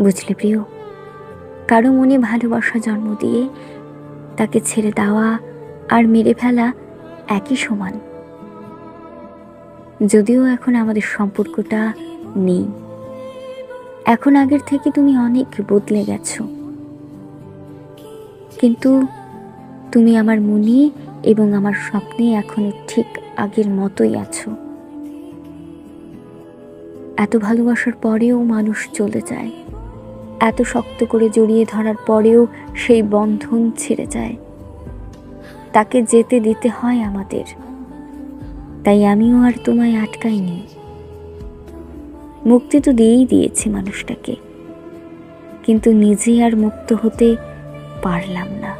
বুঝলে প্রিয়, কারো মনে ভালোবাসা জন্ম দিয়ে তাকে ছেড়ে দেওয়া আর মেরে ফেলা একই সমান। যদিও এখন আমাদের সম্পর্কটা নেই, এখন আগের থেকে তুমি অনেক বদলে গেছো, কিন্তু তুমি আমার মনে এবং আমার স্বপ্নে এখনো ঠিক আগের মতোই আছো। এত ভালোবাসার পরেও মানুষ চলে যায়, এত শক্ত করে জড়িয়ে ধরার পরেও সেই বন্ধন ছেড়ে যায়, তাকে যেতে দিতে হয় আমাদের। তাই আমিও আর তোমায় আটকাইনি, মুক্তি তো দিয়েই দিয়েছি মানুষটাকে, কিন্তু নিজে আর মুক্ত হতে পারলাম না।